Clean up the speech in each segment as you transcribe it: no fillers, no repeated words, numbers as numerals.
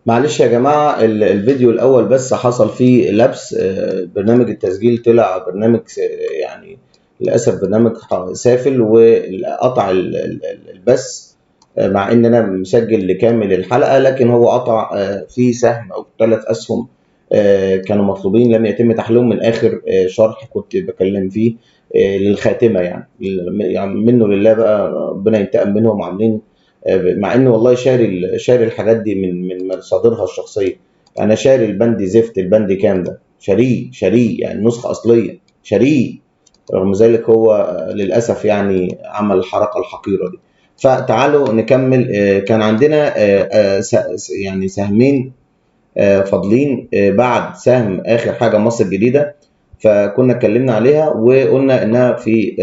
معلش يا جماعة، الفيديو الأول بس حصل فيه لبس. برنامج التسجيل طلع برنامج يعني للأسف برنامج سافل وقطع البث. مع إن أنا مسجل لكامل الحلقة، لكن هو قطع في سهم أو 3 أسهم كانوا مطلوبين لم يتم تحليلهم من آخر شرح كنت بكلم فيه للخاتمة. يعني منه لله بقى، ربنا ينتقم منهم. عاملين مع ان والله شاري الحاجات دي من مصادرها الشخصيه. انا شاري البند زفت، البند كام ده؟ شاريه يعني نسخه اصليه شاريه. رغم ذلك هو للاسف يعني عمل الحركه الحقيره دي. فتعالوا نكمل. كان عندنا يعني سهمين فاضلين بعد سهم اخر حاجه مصر الجديده. فكنا اتكلمنا عليها وقلنا انها في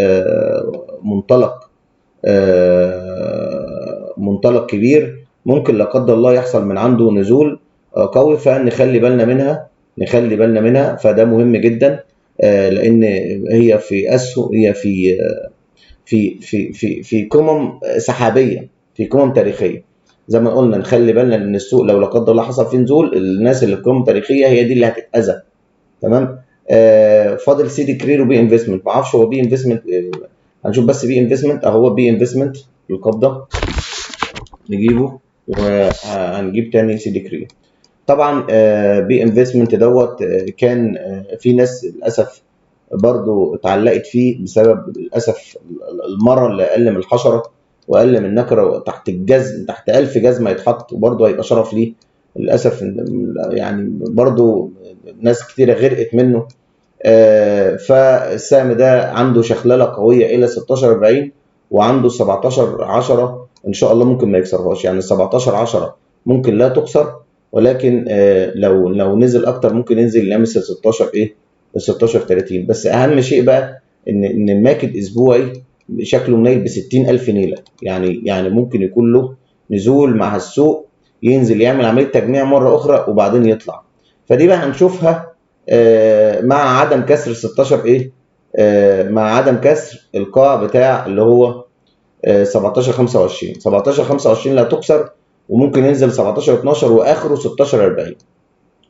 منطلق كبير، ممكن لا قدر الله يحصل من عنده نزول قوي، فنخلي بالنا منها. فده مهم جدا. لان هي في اسهم، هي في قمم سحابيه، في قمم تاريخيه. زي ما قلنا نخلي بالنا ان السوق لو لا قدر الله حصل فيه نزول، الناس اللي في قمم تاريخيه هي دي اللي هتتاذى. تمام. فاضل سيدي كرير وبي انفستمنت. ما اعرفش هو بي انفستمنت. هنشوف بس بي انفستمنت اهو. بي انفستمنت القبضه نجيبه، وهنجيب تاني سيدي كرير. طبعا بي انفستمنت دوت كان في ناس للاسف برضو اتعلقت فيه بسبب للاسف المره اللي اقل من الحشره واقل من النكره تحت الجزم، تحت 1000 جزمه يتحط، وبرضو هيبقى شرف ليه. للاسف يعني برضو ناس كتيره غرقت منه. فالسهم ده عنده شخلله قويه الى 16.40، وعنده 17.10 ان شاء الله ممكن ما يكسرهاش. يعني 17.10 ممكن لا تكسر، ولكن لو نزل اكتر ممكن ينزل لمس ال 16 ايه، ال 16.30. بس اهم شيء بقى ان الماكد اسبوعي شكله منيل ب 60,000 نيله. يعني ممكن يكون له نزول مع السوق، ينزل يعمل عمليه تجميع مره اخرى وبعدين يطلع. فدي بقى هنشوفها مع عدم كسر 16 ايه، مع عدم كسر القاع بتاع اللي هو 17.25. 17.25 لا تكسر، وممكن ينزل 17.12 واخره 16.40.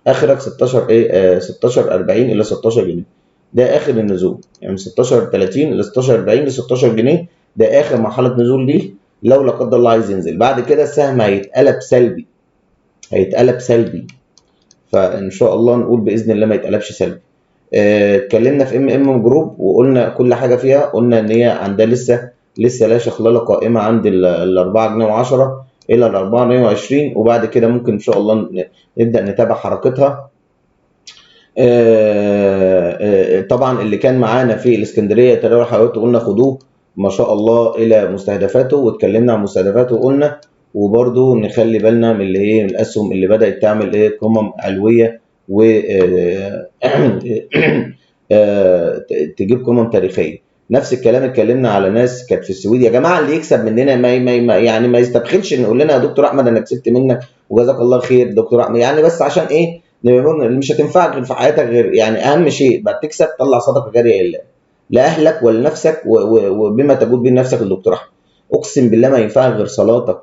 اخرك 16 ايه، 16.40 الى 16 جنيه. ده اخر النزول، يعني من 16.30 ل 16.40 ل 16 جنيه. ده اخر مرحله نزول ليه. لو لا قدر الله عايز ينزل بعد كده السهم هيتقلب سلبي، هيتقلب سلبي. فان شاء الله نقول باذن الله ما يتقلبش سلبي. اتكلمنا في ام جروب وقلنا كل حاجه فيها. قلنا ان هي عندها لسه لا شغاله قائمه عند ال 4 جنيه و10 الى ال 4 جنيه و20، وبعد كده ممكن ان شاء الله نبدا نتابع حركتها. طبعا اللي كان معانا في الاسكندريه تداول حيوانات قلنا خدوه ما شاء الله الى مستهدفاته، واتكلمنا عن مستهدفاته وقلنا. وبرده نخلي بالنا من اللي هي الاسهم اللي بدات تعمل ايه، قمم علويه و تجيب قمم تاريخيه. نفس الكلام اتكلمنا على ناس كانت في السويد. يا جماعه اللي يكسب مننا يعني ما يستبخلش ان يقول لنا يا دكتور احمد انا كسبت منك وجزاك الله خير دكتور احمد. يعني بس عشان ايه، مش هتنفعك غير في حياتك، غير يعني اهم شيء بعد تكسب طلع صدقه جاريه لله، لاهلك ولنفسك وبما تجود به نفسك. الدكتور احمد اقسم بالله ما ينفعك غير صلاتك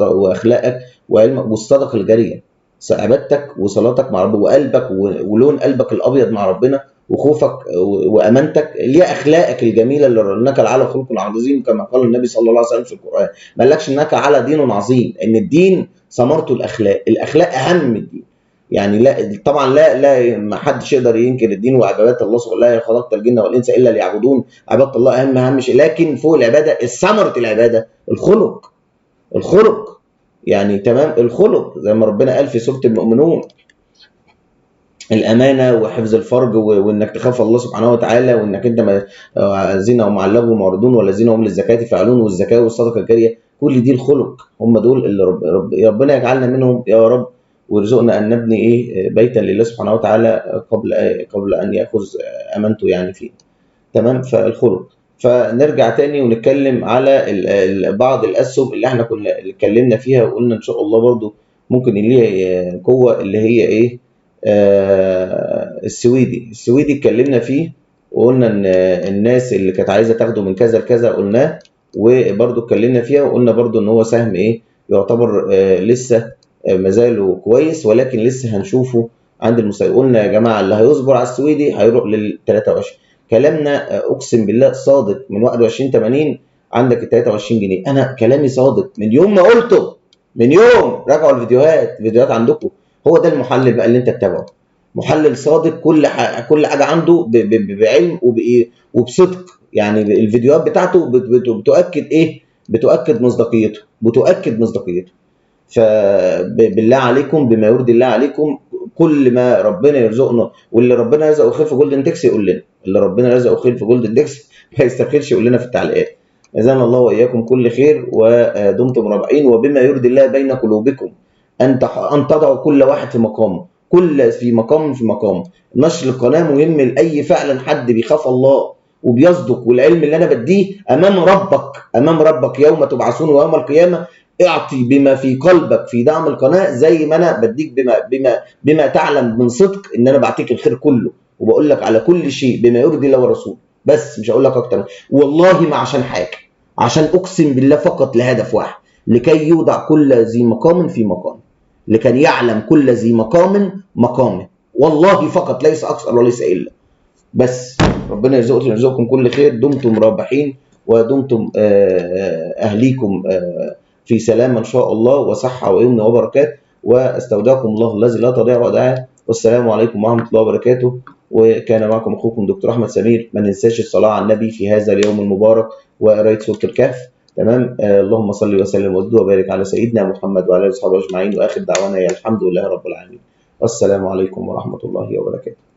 واخلاقك وعلمك والصدقه الجاريه. عبادتك وصلاتك مع ربنا، وقلبك ولون قلبك الابيض مع ربنا، وخوفك وامانتك، اللي هي اخلاقك الجميله اللي انك على خلق عظيم كما قال النبي صلى الله عليه وسلم في القران. ما قالكش انك على دين عظيم، ان الدين ثمرته الاخلاق. الاخلاق اهم من الدين. يعني لا طبعا، لا ما حدش يقدر ينكر الدين وعبادات الله سبحانه. لا خلقت الجن والانس الا ليعبدون. عباده الله اهم شيء، لكن فوق العباده ثمره العباده الخلق. يعني تمام، الخلق زي ما ربنا قال في سوره المؤمنون، الامانه وحفظ الفرج وانك تخاف الله سبحانه وتعالى، وانك انت الذين هم على اللغو معرضون والذين هم للزكاه فاعلون، والزكاه والصدقه الجاريه، كل دي الخلق. هم دول اللي ربنا يجعلنا منهم يا رب، ويرزقنا ان نبني ايه بيتا لله سبحانه وتعالى قبل ان ياخذ امانته يعني فيه. تمام. فالخلق. فنرجع تاني ونتكلم على بعض الاسهم اللي احنا كنا اتكلمنا فيها، وقلنا ان شاء الله برضو ممكن ليها قوه، اللي هي ايه، السويدي اتكلمنا فيه، وقلنا ان الناس اللي كانت عايزه تاخده من كذا لكذا قلناه، وبرضو اتكلمنا فيها وقلنا برضو ان هو سهم ايه، يعتبر لسه ما زالوا كويس، ولكن لسه هنشوفه عند المستوى. قلنا يا جماعه اللي هيصبر على السويدي هيروح لل 23. كلامنا اقسم بالله صادق، من 21.80 عندك ال 23 جنيه. انا كلامي صادق من يوم ما قلته، من يوم راجعوا الفيديوهات عندكم. هو ده المحلل بقى اللي انت تتابعه، محلل صادق، كل حاجه عنده بعلم وبصدق. يعني الفيديوهات بتاعته بتؤكد ايه؟ بتؤكد مصداقيته. فبالله عليكم، بما يرضي الله عليكم، كل ما ربنا يرزقنا، واللي ربنا يرزقه خير في جولدن تكس يقول لنا، اللي ربنا يرزقه خير في جولدن تكس ما يستخيرش يقول لنا في التعليقات. جزانا الله واياكم كل خير، ودمتم رابعين. وبما يرضي الله بين قلوبكم ان تضعوا كل واحد في مقامه، في مقام. نشر القناه مهم لاي فعلا حد بيخاف الله وبيصدق، والعلم اللي انا بديه امام ربك يوم تبعثون ويوم القيامه. اعطي بما في قلبك في دعم القناه، زي ما انا بديك بما تعلم من صدق ان انا بعطيك الخير كله، وبقول لك على كل شيء بما يرضي الله والرسول. بس مش هقول لك اكتر، والله ما عشان حاجه، عشان اقسم بالله فقط لهدف واحد، لكي يوضع كل ذي مقام في مقام، لكي يعلم كل ذي مقام مقامه، والله فقط، ليس اكثر وليس الا. بس ربنا يرزقكم كل خير. دمتم رابحين، ودمتم اهليكم في سلام ان شاء الله، وصحه ويمن وبركات. واستودعكم الله الذي لا تضيع ودائعه، والسلام عليكم ورحمه الله وبركاته. وكان معكم اخوكم دكتور احمد سمير. ما ننساش الصلاه على النبي في هذا اليوم المبارك، وقرايه سوره الكهف. تمام. اللهم صل وسلم وزد وبارك على سيدنا محمد وعلى اله وصحبه اجمعين، واخر دعوانا الحمد لله رب العالمين. والسلام عليكم ورحمه الله وبركاته.